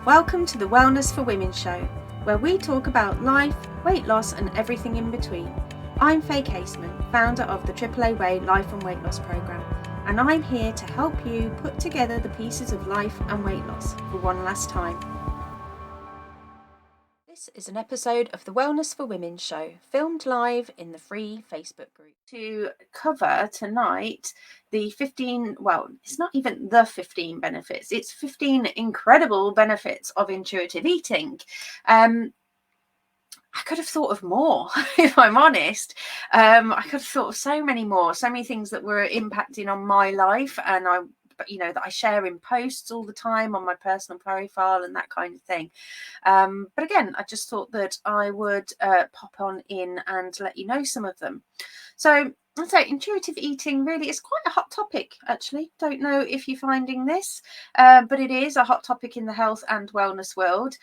Welcome to the Wellness for Women show, where we talk about life, weight loss and everything in between. I'm Faye Caseman, founder of the AAA Way Life and Weight Loss Programme, and I'm here to help you put together the pieces of life and weight loss for one last time. This is an episode of the Wellness for Women show, filmed live in the free Facebook group. To cover tonight the 15, well, it's not even the 15 benefits, it's 15 incredible benefits of intuitive eating. I could have thought of more, if I'm honest. I could have thought of so many more, so many things that were impacting on my life, and that I share in posts all the time on my personal profile and that kind of thing. But again, I just thought that I would pop on in and let you know some of them. So I'd say intuitive eating really is quite a hot topic, actually. Don't know if you're finding this, but it is a hot topic in the health and wellness world,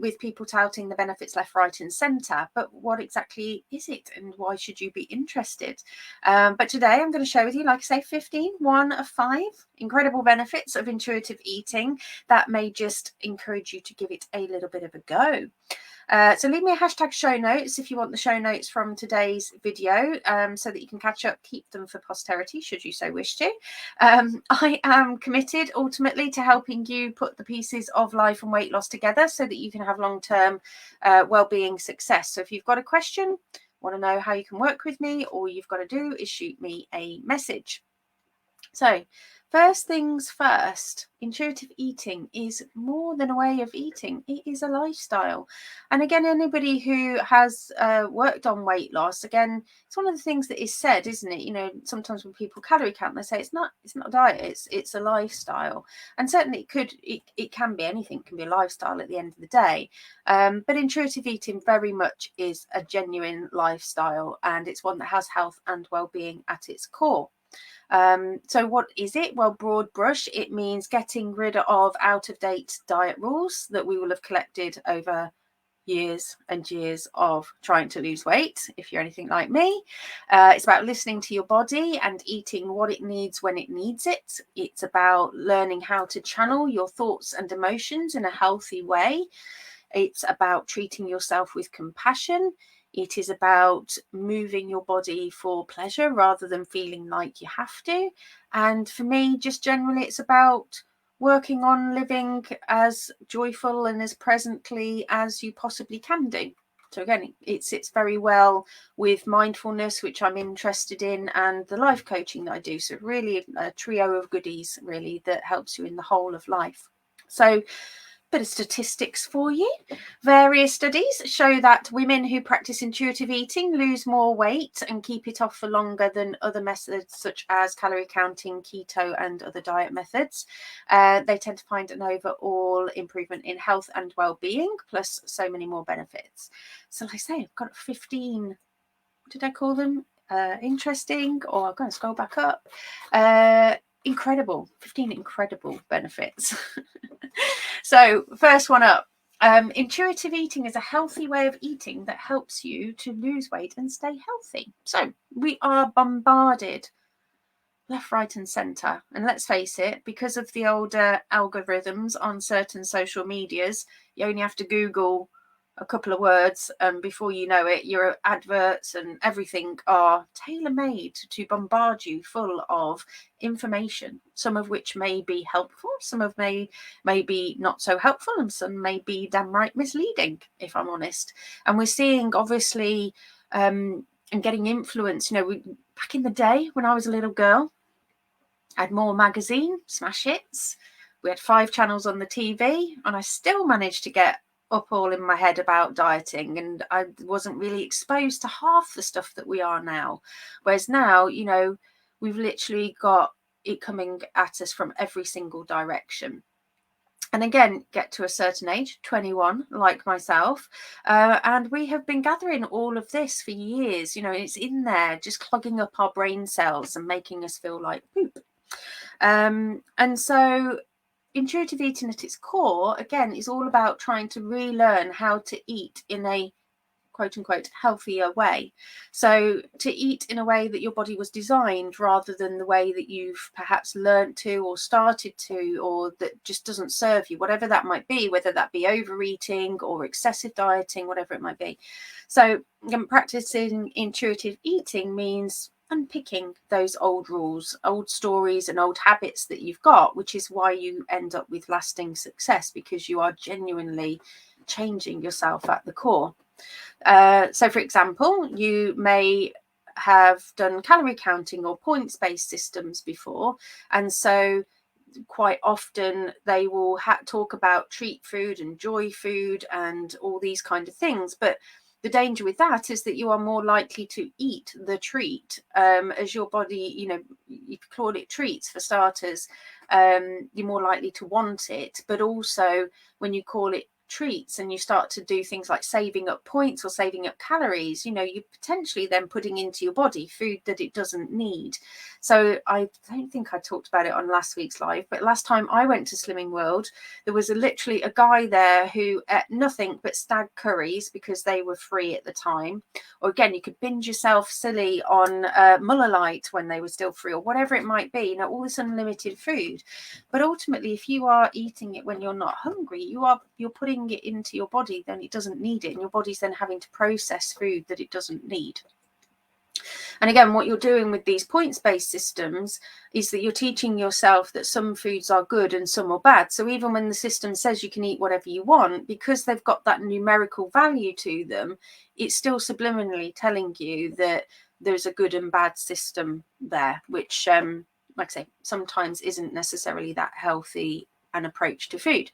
with people touting the benefits left, right and centre. But what exactly is it and why should you be interested? But today I'm going to share with you, like I say, 15, one of 5 incredible benefits of intuitive eating that may just encourage you to give it a little bit of a go. So leave me a hashtag show notes if you want the show notes from today's video, so that you can catch up, keep them for posterity should you so wish to. I am committed ultimately to helping you put the pieces of life and weight loss together so that you can have long-term well-being success. So if you've got a question, want to know how you can work with me, all you've got to do is shoot me a message. So first things first, intuitive eating is more than a way of eating. It is a lifestyle. And again, anybody who has worked on weight loss, again, it's one of the things that is said, isn't it? You know, sometimes when people calorie count, they say it's not a diet, it's a lifestyle. And certainly it can be anything, it can be a lifestyle at the end of the day. But intuitive eating very much is a genuine lifestyle, and it's one that has health and well-being at its core. So what is it? Well, broad brush, it means getting rid of out-of-date diet rules that we will have collected over years and years of trying to lose weight, if you're anything like me. It's about listening to your body and eating what it needs when it needs it. It's about learning how to channel your thoughts and emotions in a healthy way. It's about treating yourself with compassion. It is about moving your body for pleasure rather than feeling like you have to. And for me, just generally, it's about working on living as joyful and as presently as you possibly can do. So again, it sits very well with mindfulness, which I'm interested in, and the life coaching that I do. So really a trio of goodies, really, that helps you in the whole of life. So bit of statistics for you. Various studies show that women who practice intuitive eating lose more weight and keep it off for longer than other methods such as calorie counting, keto and other diet methods. They tend to find an overall improvement in health and well-being, plus so many more benefits. So like I say, I've got 15, what did I call them? Interesting, or I'm going to scroll back up. 15 incredible benefits. So first one up, intuitive eating is a healthy way of eating that helps you to lose weight and stay healthy. So we are bombarded left, right and centre, and let's face it, because of the older algorithms on certain social medias, you only have to Google a couple of words and before you know it, your adverts and everything are tailor-made to bombard you full of information, some of which may be helpful, some of may be not so helpful, and some may be downright misleading, if I'm honest. And we're seeing obviously and getting influence, you know, back in the day when I was a little girl, I had More Magazine, smash hits. We had 5 channels on the TV, and I still managed to get up all in my head about dieting, and I wasn't really exposed to half the stuff that we are now. Whereas now, you know, we've literally got it coming at us from every single direction. And again, get to a certain age, 21, like myself, and we have been gathering all of this for years. You know, it's in there just clogging up our brain cells and making us feel like poop. And so intuitive eating at its core, again, is all about trying to relearn how to eat in a quote unquote healthier way. So to eat in a way that your body was designed rather than the way that you've perhaps learned to or started to, or that just doesn't serve you, whatever that might be, whether that be overeating or excessive dieting, whatever it might be. So practicing intuitive eating means unpicking those old rules, old stories and old habits that you've got, which is why you end up with lasting success, because you are genuinely changing yourself at the core. So for example, you may have done calorie counting or points-based systems before, and so quite often they will talk about treat food and joy food and all these kind of things, but the danger with that is that you are more likely to eat the treat, as your body, you know, you call it treats for starters, you're more likely to want it. But also when you call it treats and you start to do things like saving up points or saving up calories, you know, you're potentially then putting into your body food that it doesn't need. So I don't think I talked about it on last week's live, but last time I went to Slimming World, there was literally a guy there who ate nothing but stag curries because they were free at the time. Or again, you could binge yourself silly on Muller Lite when they were still free, or whatever it might be, you know, all this unlimited food. But ultimately, if you are eating it when you're not hungry, you're putting it into your body, then it doesn't need it, and your body's then having to process food that it doesn't need. And again, what you're doing with these points-based systems is that you're teaching yourself that some foods are good and some are bad. So even when the system says you can eat whatever you want, because they've got that numerical value to them, it's still subliminally telling you that there's a good and bad system there, which, like I say, sometimes isn't necessarily that healthy an approach to food.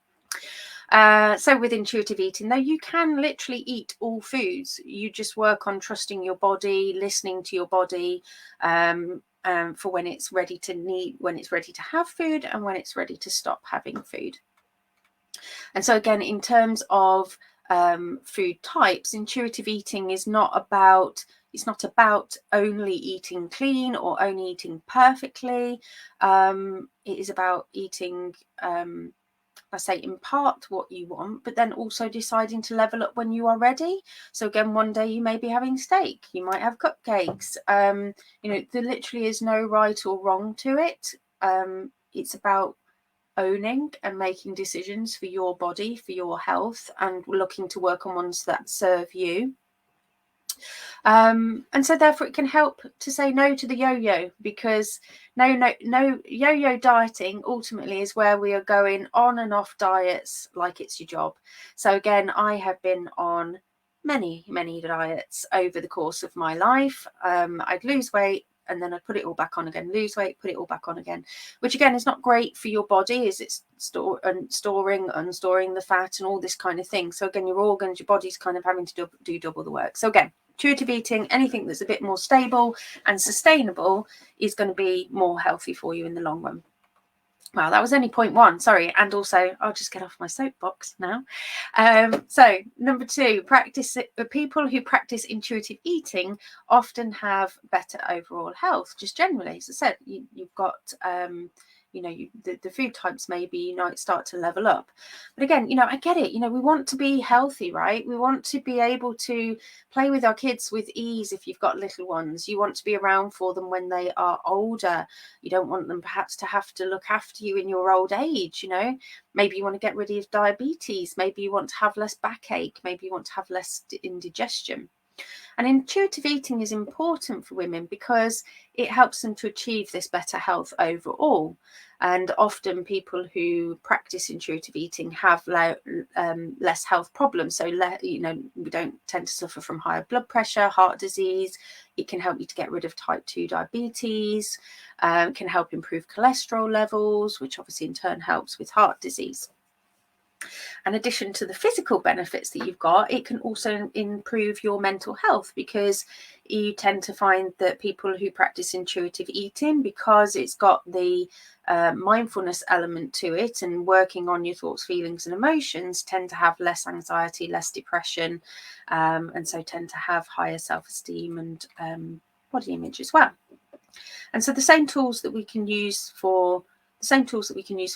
So with intuitive eating, though, you can literally eat all foods. You just work on trusting your body, listening to your body, for when it's ready to have food and when it's ready to stop having food. And so again, in terms of food types, intuitive eating is not about only eating clean or only eating perfectly. It is about eating, I say, in part what you want, but then also deciding to level up when you are ready. So again, one day you may be having steak, you might have cupcakes. You know, there literally is no right or wrong to it. It's about owning and making decisions for your body, for your health, and looking to work on ones that serve you. And so therefore it can help to say no to the yo-yo, because no yo-yo dieting ultimately is where we are going on and off diets like it's your job. So again, I have been on many diets over the course of my life. I'd lose weight and then I'd put it all back on again, lose weight, put it all back on again, which again is not great for your body, as it's storing, unstoring the fat and all this kind of thing. So again, your organs, your body's kind of having to do double the work. So again, intuitive eating, anything that's a bit more stable and sustainable, is going to be more healthy for you in the long run. Wow, that was only point one, sorry. And also, I'll just get off my soapbox now. So number two, people who practice intuitive eating often have better overall health, just generally. As I said, you've got you know, the food types maybe, you know, start to level up. But again, you know, I get it. You know, we want to be healthy, right? We want to be able to play with our kids with ease. If you've got little ones, you want to be around for them when they are older. You don't want them perhaps to have to look after you in your old age. You know, maybe you want to get rid of diabetes. Maybe you want to have less backache. Maybe you want to have less indigestion. And intuitive eating is important for women because it helps them to achieve this better health overall. And often people who practice intuitive eating have less health problems. So, you know, we don't tend to suffer from higher blood pressure, heart disease. It can help you to get rid of type 2 diabetes, can help improve cholesterol levels, which obviously in turn helps with heart disease. In addition to the physical benefits that you've got, it can also improve your mental health, because you tend to find that people who practice intuitive eating, because it's got the mindfulness element to it and working on your thoughts, feelings and emotions, tend to have less anxiety, less depression, and so tend to have higher self-esteem and body image as well. And so the same tools that we can use for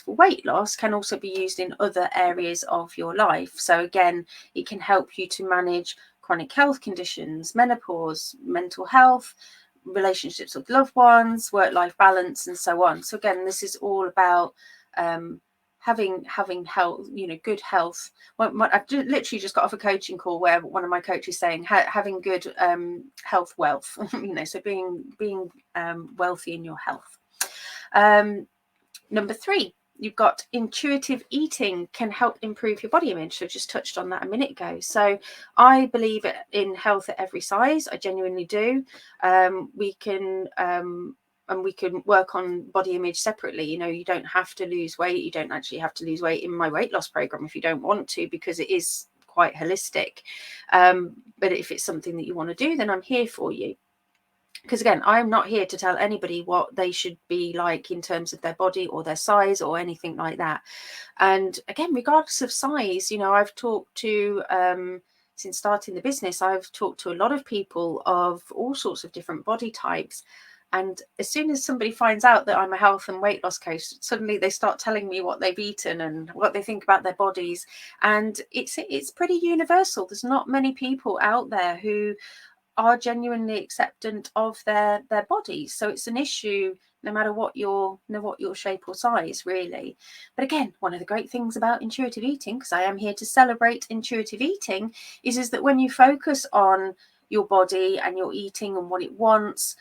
weight loss can also be used in other areas of your life. So again, it can help you to manage chronic health conditions, menopause, mental health, relationships with loved ones, work-life balance, and so on. So again, this is all about having health, good health. I've literally just got off a coaching call where one of my coaches saying having good health wealth, so being wealthy in your health. Number 3, you've got intuitive eating can help improve your body image. So I just touched on that a minute ago. So I believe in health at every size. I genuinely do. We can work on body image separately. You don't have to lose weight. You don't actually have to lose weight in my weight loss program if you don't want to, because it is quite holistic. But if it's something that you want to do, then I'm here for you. Because again, I'm not here to tell anybody what they should be like in terms of their body or their size or anything like that. And again, regardless of size, I've talked to, since starting the business, I've talked to a lot of people of all sorts of different body types. And as soon as somebody finds out that I'm a health and weight loss coach, suddenly they start telling me what they've eaten and what they think about their bodies. And it's pretty universal. There's not many people out there who are genuinely acceptant of their bodies. So it's an issue no matter what your shape or size, really. But again, one of the great things about intuitive eating, because I am here to celebrate intuitive eating, is that when you focus on your body and your eating and what it wants,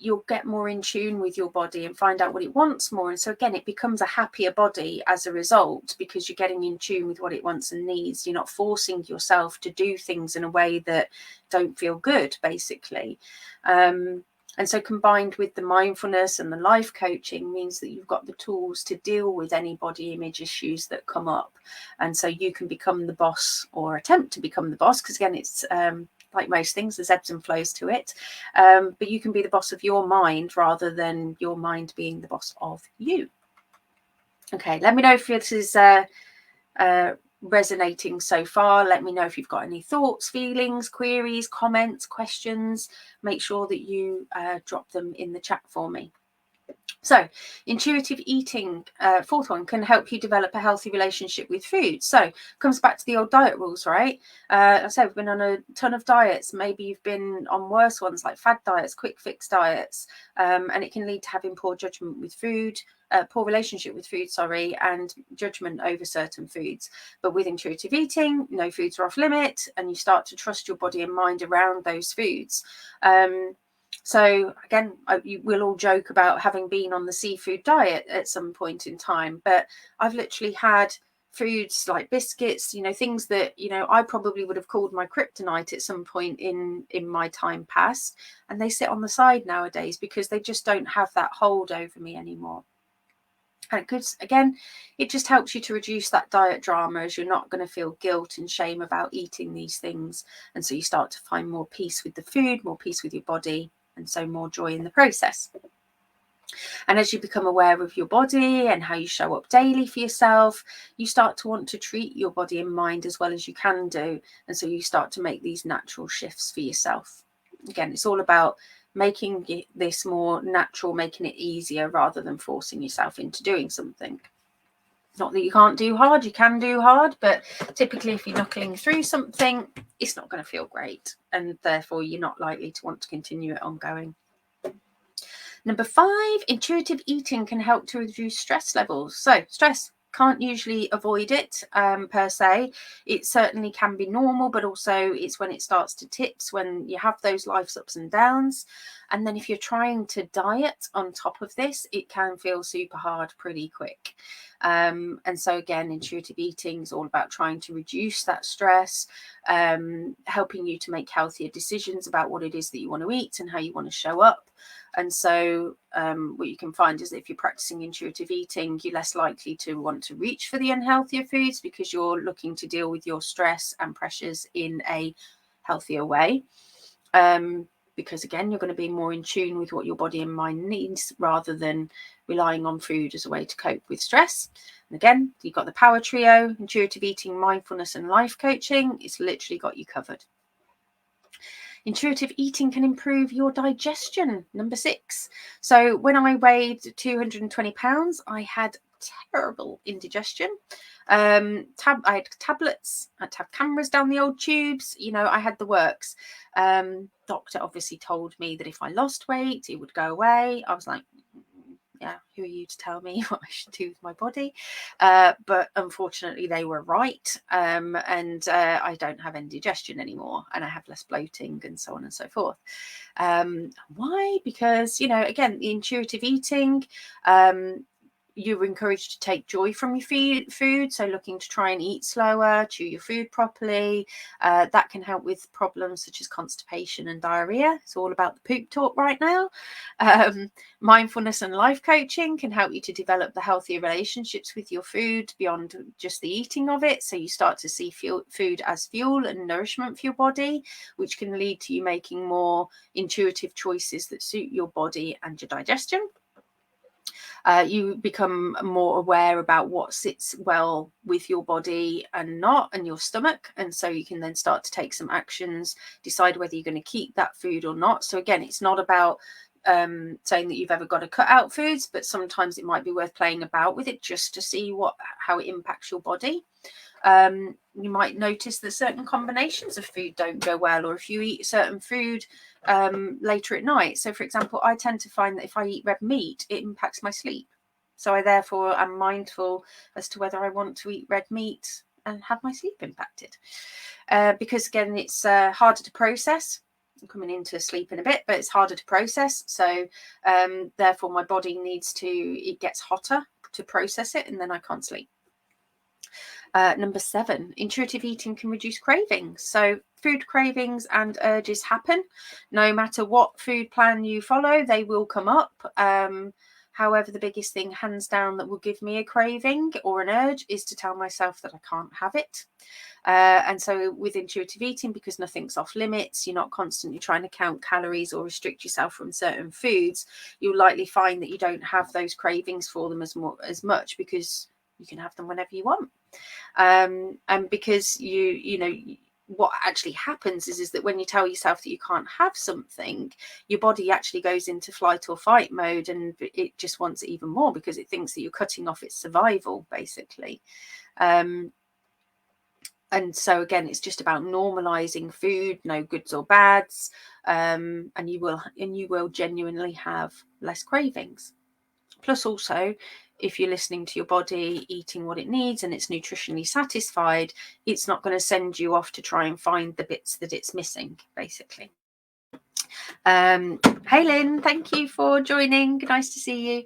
you'll get more in tune with your body and find out what it wants more. And so again, it becomes a happier body as a result, because you're getting in tune with what it wants and needs. You're not forcing yourself to do things in a way that don't feel good, basically. And so combined with the mindfulness and the life coaching means that you've got the tools to deal with any body image issues that come up. And so you can become the boss, or attempt to become the boss, because again, it's like most things, there's ebbs and flows to it. But you can be the boss of your mind rather than your mind being the boss of you. Okay, let me know if this is resonating so far. Let me know if you've got any thoughts, feelings, queries, comments, questions. Make sure that you drop them in the chat for me. So intuitive eating, 4th one, can help you develop a healthy relationship with food. So comes back to the old diet rules, right? I say we've been on a ton of diets. Maybe you've been on worse ones like fad diets, quick fix diets, and it can lead to having poor judgment with food, poor relationship with food, and judgment over certain foods. But with intuitive eating, no foods are off limit, and you start to trust your body and mind around those foods. So again, we'll all joke about having been on the seafood diet at some point in time, but I've literally had foods like biscuits, things that, I probably would have called my kryptonite at some point in my time past, and they sit on the side nowadays because they just don't have that hold over me anymore. And it just helps you to reduce that diet drama, as you're not going to feel guilt and shame about eating these things. And so you start to find more peace with the food, more peace with your body, and so more joy in the process. And as you become aware of your body and how you show up daily for yourself, you start to want to treat your body and mind as well as you can do. And so you start to make these natural shifts for yourself. Again, it's all about making this more natural, making it easier rather than forcing yourself into doing something. Not that you can't do hard, you can do hard, but typically if you're knuckling through something, it's not going to feel great, and therefore you're not likely to want to continue it ongoing. Number 5, intuitive eating can help to reduce stress levels. So stress, can't usually avoid it per se. It certainly can be normal, but also it's when it starts to tips, when you have those life's ups and downs. And then if you're trying to diet on top of this, it can feel super hard pretty quick. And so again, intuitive eating is all about trying to reduce that stress, helping you to make healthier decisions about what it is that you want to eat and how you want to show up. And so what you can find is that if you're practicing intuitive eating, you're less likely to want to reach for the unhealthier foods, because you're looking to deal with your stress and pressures in a healthier way. Because again, you're going to be more in tune with what your body and mind needs, rather than relying on food as a way to cope with stress. And again, you've got the power trio: intuitive eating, mindfulness, and life coaching. It's literally got you covered. Intuitive eating can improve your digestion, number 6. So when I weighed 220 pounds, I had terrible indigestion. I had tablets, I had to have cameras down the old tubes, you know, I had the works. Doctor obviously told me that if I lost weight, it would go away. I was like, yeah, who are you to tell me what I should do with my body? But unfortunately, they were right. And I don't have indigestion anymore, and I have less bloating and so on and so forth. Why? Because, you know, again, the intuitive eating, you're encouraged to take joy from your food. So looking to try and eat slower, chew your food properly. That can help with problems such as constipation and diarrhea. It's all about the poop talk right now. Mindfulness and life coaching can help you to develop the healthier relationships with your food beyond just the eating of it. So you start to see food as fuel and nourishment for your body, which can lead to you making more intuitive choices that suit your body and your digestion. You become more aware about what sits well with your body and not, and your stomach. And so you can then start to take some actions, decide whether you're going to keep that food or not. So again, it's not about saying that you've ever got to cut out foods, but sometimes it might be worth playing about with it just to see how it impacts your body. You might notice that certain combinations of food don't go well, or if you eat certain food later at night. So for example, I tend to find that if I eat red meat, it impacts my sleep. So I therefore am mindful as to whether I want to eat red meat and have my sleep impacted. Because again, it's harder to process. I'm coming into sleep in a bit, but it's harder to process. So therefore my body it gets hotter to process it, and then I can't sleep. Number 7, intuitive eating can reduce cravings. So food cravings and urges happen. No matter what food plan you follow, they will come up. However, the biggest thing, hands down, that will give me a craving or an urge is to tell myself that I can't have it. And so with intuitive eating, because nothing's off limits, you're not constantly trying to count calories or restrict yourself from certain foods, you'll likely find that you don't have those cravings for them as much, because you can have them whenever you want. And because you know what actually happens is that when you tell yourself that you can't have something, your body actually goes into flight or fight mode, and it just wants it even more because it thinks that you're cutting off its survival, basically. And so again, it's just about normalizing food, no goods or bads, and you will genuinely have less cravings. Plus also, if you're listening to your body, eating what it needs, and it's nutritionally satisfied, it's not going to send you off to try and find the bits that it's missing, basically. Hey Lynn, thank you for joining. Nice to see you.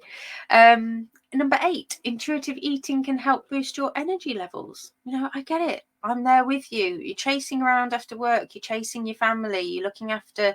Number 8, intuitive eating can help boost your energy levels. You know, I get it. I'm there with you. You're chasing around after work. You're chasing your family. You're looking after,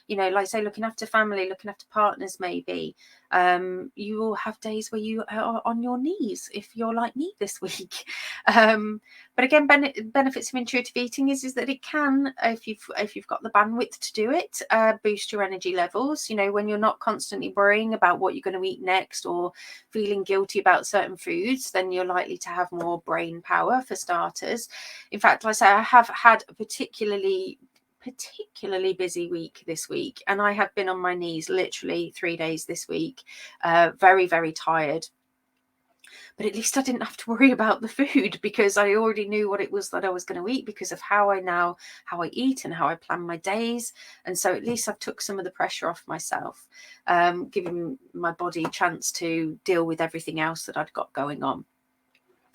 you know, like say, looking after family, looking after partners, maybe. You will have days where you are on your knees, if you're like me this week. But again, benefits of intuitive eating is that it can, if you've got the bandwidth to do it, boost your energy levels. You know, when you're not constantly worrying about what you're going to eat next or feeling guilty about certain foods, then you're likely to have more brain power, for starters. In fact, like I say, I have had a particularly busy week this week, and I have been on my knees literally 3 days this week, very, very tired. But at least I didn't have to worry about the food, because I already knew what it was that I was going to eat because of how I eat and how I plan my days. And so at least I've took some of the pressure off myself, giving my body a chance to deal with everything else that I'd got going on.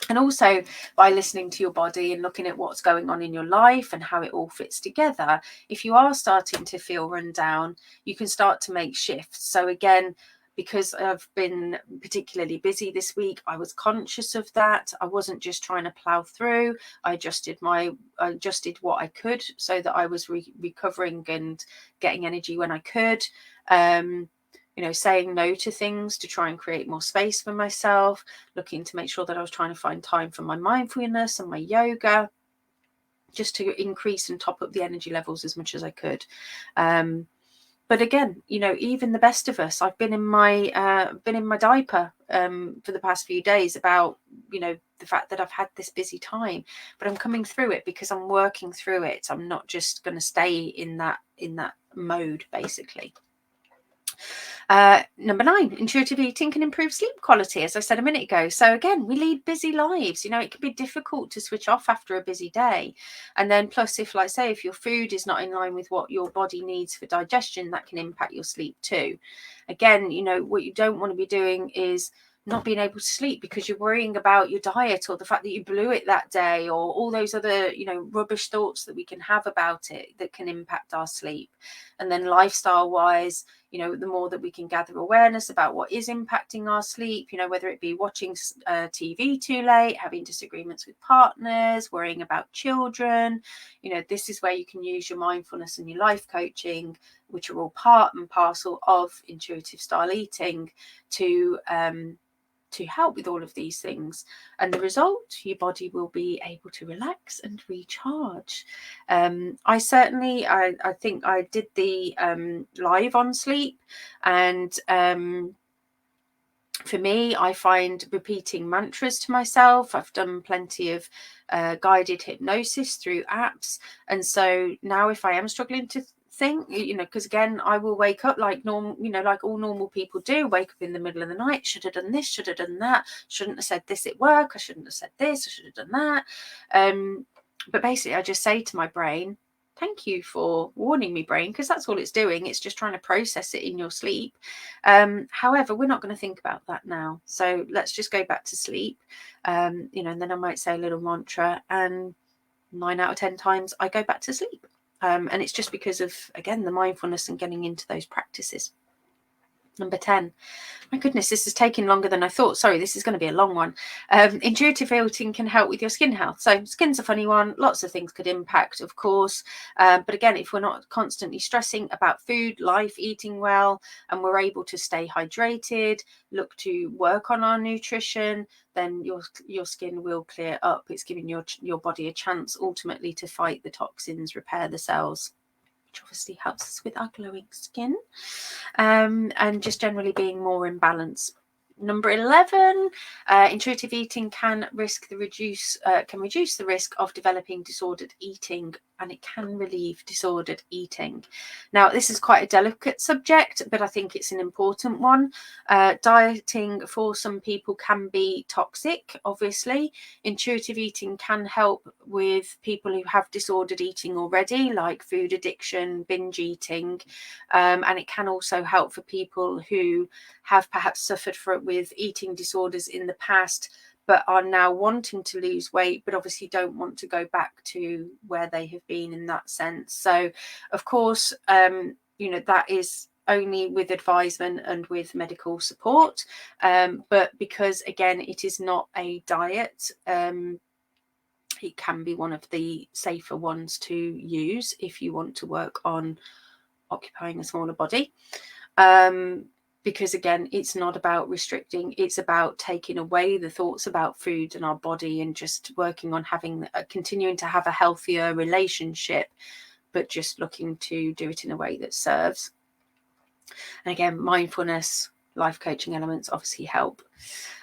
And also, by listening to your body and looking at what's going on in your life and how it all fits together, if you are starting to feel run down, you can start to make shifts. So again, because I've been particularly busy this week, I was conscious of that. I wasn't just trying to plow through. I adjusted what I could so that I was recovering and getting energy when I could. You know, saying no to things to try and create more space for myself, looking to make sure that I was trying to find time for my mindfulness and my yoga, just to increase and top up the energy levels as much as I could. But again, you know, even the best of us, I've been in my diaper for the past few days about, you know, the fact that I've had this busy time, but I'm coming through it because I'm working through it. I'm not just going to stay in that mode, basically. Number 9, intuitive eating can improve sleep quality, as I said a minute ago. So again, we lead busy lives. It can be difficult to switch off after a busy day. And then plus, if if your food is not in line with what your body needs for digestion, that can impact your sleep too. Again, what you don't want to be doing is not being able to sleep because you're worrying about your diet or the fact that you blew it that day, or all those other rubbish thoughts that we can have about it that can impact our sleep. And then lifestyle wise, the more that we can gather awareness about what is impacting our sleep, whether it be watching TV too late, having disagreements with partners, worrying about children, this is where you can use your mindfulness and your life coaching, which are all part and parcel of intuitive style eating, to help with all of these things. And the result, your body will be able to relax and recharge. I think I did the live on sleep, and for me, I find repeating mantras to myself. I've done plenty of guided hypnosis through apps. And so now if I am struggling to think, because again, I will wake up like normal, like all normal people do, wake up in the middle of the night, should have done this, should have done that, shouldn't have said this at work, I shouldn't have said this, I should have done that. But basically, I just say to my brain, thank you for warning me, brain, because that's all it's doing. It's just trying to process it in your sleep. However, we're not going to think about that now. So let's just go back to sleep. And then I might say a little mantra, and 9 out of 10 times I go back to sleep. And it's just because of, again, the mindfulness and getting into those practices. Number 10. My goodness, this is taking longer than I thought. Sorry, this is going to be a long one. Intuitive eating can help with your skin health. So skin's a funny one. Lots of things could impact, of course. But again, if we're not constantly stressing about food, life, eating well, and we're able to stay hydrated, look to work on our nutrition, then your skin will clear up. It's giving your body a chance ultimately to fight the toxins, repair the cells, which obviously helps us with our glowing skin, and just generally being more in balance. Number 11, intuitive eating can reduce the risk of developing disordered eating, and it can relieve disordered eating. Now, this is quite a delicate subject, but I think it's an important one. Dieting for some people can be toxic, obviously. Intuitive eating can help with people who have disordered eating already, like food addiction, binge eating, and it can also help for people who have perhaps suffered with eating disorders in the past, but are now wanting to lose weight, but obviously don't want to go back to where they have been in that sense. So, of course, that is only with advisement and with medical support. But because, again, it is not a diet, it can be one of the safer ones to use if you want to work on occupying a smaller body. Because again, it's not about restricting, it's about taking away the thoughts about food and our body, and just working on continuing to have a healthier relationship, but just looking to do it in a way that serves. And again, mindfulness, life coaching elements obviously help.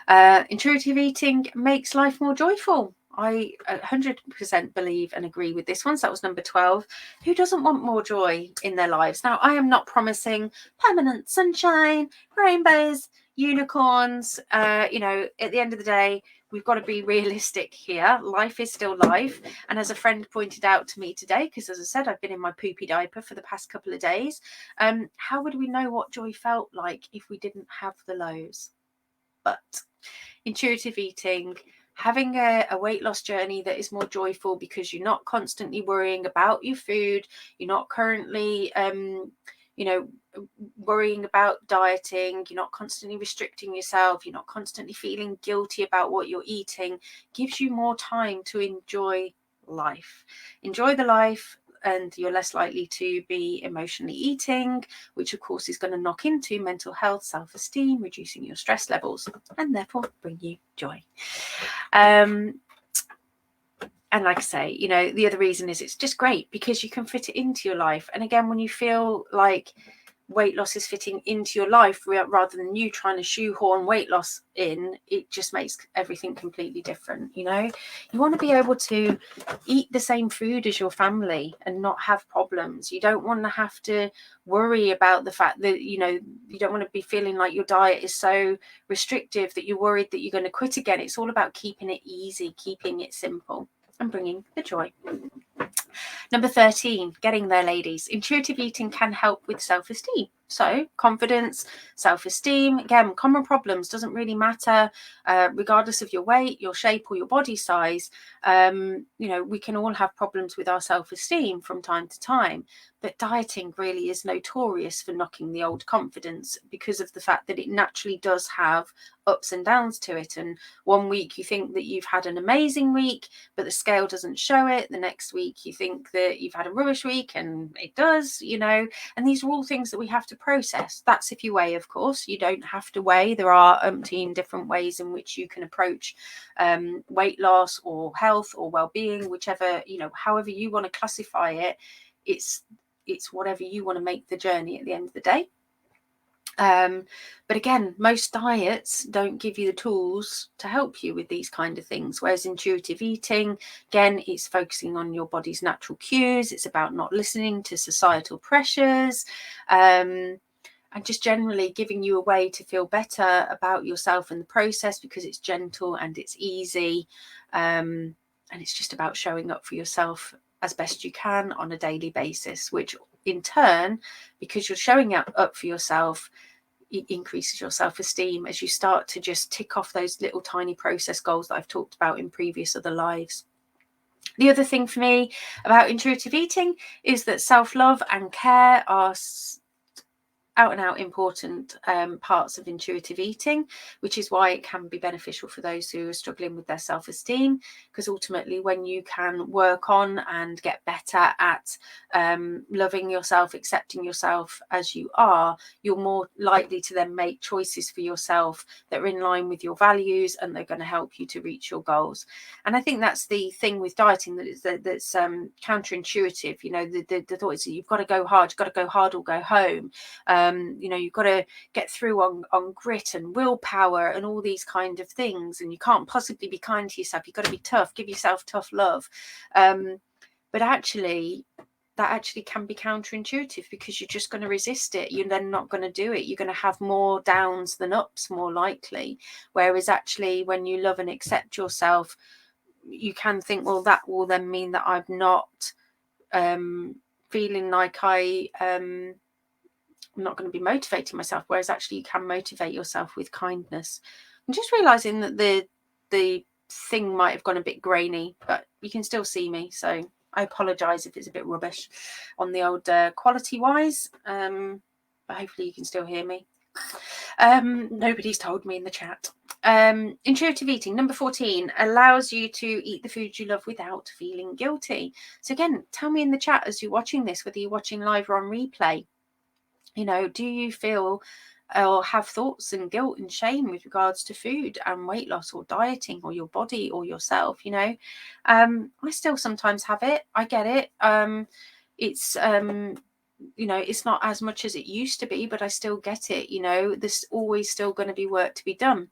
Intuitive eating makes life more joyful. I 100% believe and agree with this one. So that was number 12. Who doesn't want more joy in their lives? Now, I am not promising permanent sunshine, rainbows, unicorns. At the end of the day, we've got to be realistic here. Life is still life. And as a friend pointed out to me today, because as I said, I've been in my poopy diaper for the past couple of days. How would we know what joy felt like if we didn't have the lows? But intuitive eating, having a weight loss journey that is more joyful, because you're not constantly worrying about your food, you're not currently worrying about dieting, you're not constantly restricting yourself, you're not constantly feeling guilty about what you're eating, gives you more time to enjoy life. Enjoy the life, and you're less likely to be emotionally eating, which of course is going to knock into mental health, self-esteem, reducing your stress levels, and therefore bring you joy. And like I say, the other reason is it's just great because you can fit it into your life. And again, when you feel like weight loss is fitting into your life rather than you trying to shoehorn weight loss in, it just makes everything completely different. You know, you want to be able to eat the same food as your family and not have problems. You don't want to have to worry about the fact that, you know, you don't want to be feeling like your diet is so restrictive that you're worried that you're going to quit again. It's all about keeping it easy, keeping it simple, and bringing the joy. Number 13, getting there, ladies. Intuitive eating can help with self-esteem. So confidence, self-esteem, again, common problems, doesn't really matter, regardless of your weight, your shape, or your body size. You know, we can all have problems with our self-esteem from time to time, but dieting really is notorious for knocking the old confidence because of the fact that it naturally does have ups and downs to it. And one week you think that you've had an amazing week, but the scale doesn't show it. The next week you think that you've had a rubbish week, and it does, you know. And these are all things that we have to process. That's if you weigh, of course. You don't have to weigh. There are umpteen different ways in which you can approach weight loss or health or well-being, whichever, you know, however you want to classify it. It's whatever you want to make the journey at the end of the day. But again, most diets don't give you the tools to help you with these kind of things. Whereas intuitive eating, again, it's focusing on your body's natural cues. It's about not listening to societal pressures, and just generally giving you a way to feel better about yourself in the process, because it's gentle and it's easy. And it's just about showing up for yourself as best you can on a daily basis, which in turn, because you're showing up for yourself, it increases your self-esteem as you start to just tick off those little tiny process goals that I've talked about in previous other lives. The other thing for me about intuitive eating is that self-love and care are out and out important parts of intuitive eating, which is why it can be beneficial for those who are struggling with their self-esteem, because ultimately when you can work on and get better at loving yourself, accepting yourself as you are, you're more likely to then make choices for yourself that are in line with your values, and they're going to help you to reach your goals. And I think that's the thing with dieting that's counterintuitive. You know, the thought is that you've got to go hard, or go home. You know, you've got to get through on grit and willpower and all these kind of things, and you can't possibly be kind to yourself. You've got to be tough, give yourself tough love. But actually, that actually can be counterintuitive, because you're just going to resist it. You're then not going to do it. You're going to have more downs than ups, more likely. Whereas actually, when you love and accept yourself, you can think, well, that will then mean that I'm not feeling like I'm not going to be motivating myself. Whereas actually you can motivate yourself with kindness. I'm just realizing that the thing might have gone a bit grainy, but you can still see me, so I apologize if it's a bit rubbish on the old quality wise, but hopefully you can still hear me. Nobody's told me in the chat. Intuitive eating, number 14, allows you to eat the food you love without feeling guilty. So again, tell me in the chat as you're watching this, whether you're watching live or on replay, you know, do you feel or have thoughts and guilt and shame with regards to food and weight loss or dieting or your body or yourself? You know, I still sometimes have it. I get it. It's you know, it's not as much as it used to be, but I still get it. You know, there's always still going to be work to be done.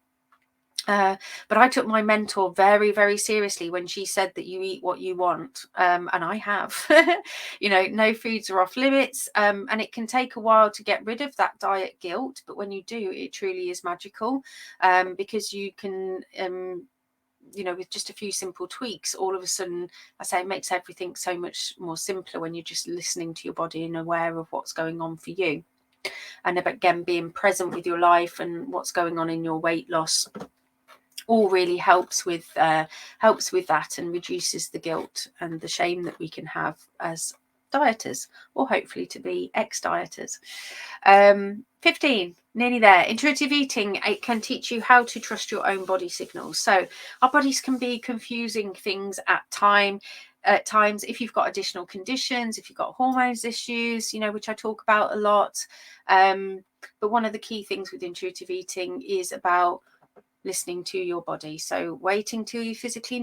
But I took my mentor very, very seriously when she said that you eat what you want. And I have, you know, no foods are off limits. And it can take a while to get rid of that diet guilt. But when you do, it truly is magical, because you can, you know, with just a few simple tweaks, all of a sudden, I say, it makes everything so much more simpler when you're just listening to your body and aware of what's going on for you. And again, being present with your life and what's going on in your weight loss all really helps with that, and reduces the guilt and the shame that we can have as dieters, or hopefully to be ex-dieters. 15, nearly there. Intuitive eating, it can teach you how to trust your own body signals. So our bodies can be confusing things at times if you've got additional conditions, if you've got hormones issues, you know, which I talk about a lot. But one of the key things with intuitive eating is about listening to your body. So waiting till you physically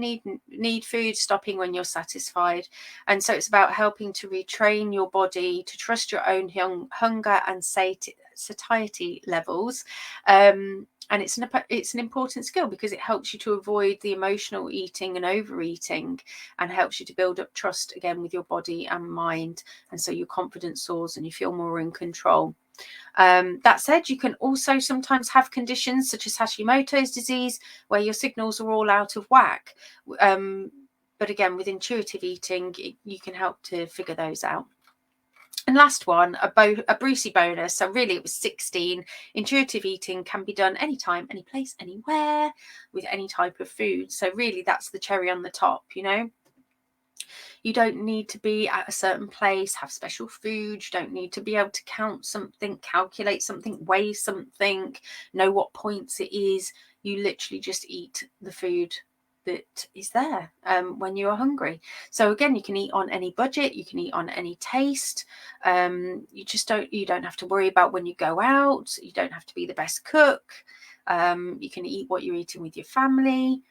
need food, stopping when you're satisfied. And so it's about helping to retrain your body to trust your own hunger and satiety levels. And it's an important skill because it helps you to avoid the emotional eating and overeating, and helps you to build up trust again with your body and mind. And so your confidence soars and you feel more in control. That said, you can also sometimes have conditions such as Hashimoto's disease where your signals are all out of whack. But again, with intuitive eating, you can help to figure those out. And last one, a Brucey bonus. So really it was 16. Intuitive eating can be done anytime, any place, anywhere, with any type of food. So really that's the cherry on the top, you know. You don't need to be at a certain place, have special food. You don't need to be able to count something, calculate something, weigh something, know what points it is. You literally just eat the food that is there when you are hungry. So again, you can eat on any budget, you can eat on any taste. You don't have to worry about when you go out. You don't have to be the best cook. You can eat what you're eating with your family.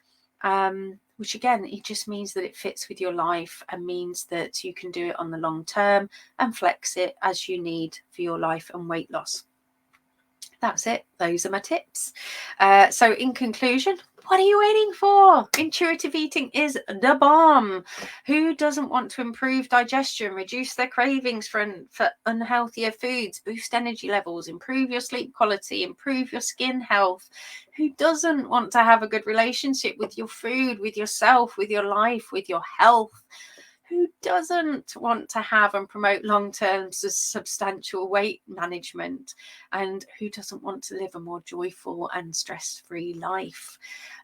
Which again, it just means that it fits with your life and means that you can do it on the long term and flex it as you need for your life and weight loss. That's it. Those are my tips. So in conclusion, what are you waiting for? Intuitive eating is the bomb. Who doesn't want to improve digestion, reduce their cravings for unhealthier foods, boost energy levels, improve your sleep quality, improve your skin health? Who doesn't want to have a good relationship with your food, with yourself, with your life, with your health? Who doesn't want to have and promote long-term substantial weight management? And who doesn't want to live a more joyful and stress-free life?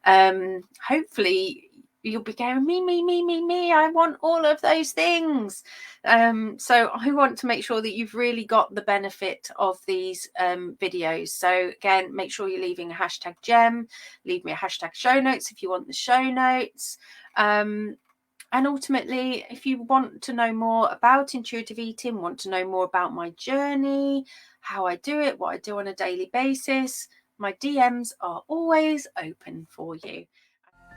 Hopefully you'll be going, me, I want all of those things. So I want to make sure that you've really got the benefit of these videos. So again, make sure you're leaving a hashtag gem, leave me a hashtag show notes if you want the show notes. And ultimately, if you want to know more about intuitive eating, want to know more about my journey, how I do it, what I do on a daily basis, my DMs are always open for you.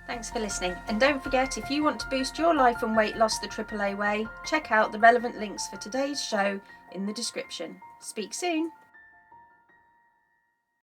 Thanks for listening. And don't forget, if you want to boost your life and weight loss the AAA way, check out the relevant links for today's show in the description. Speak soon.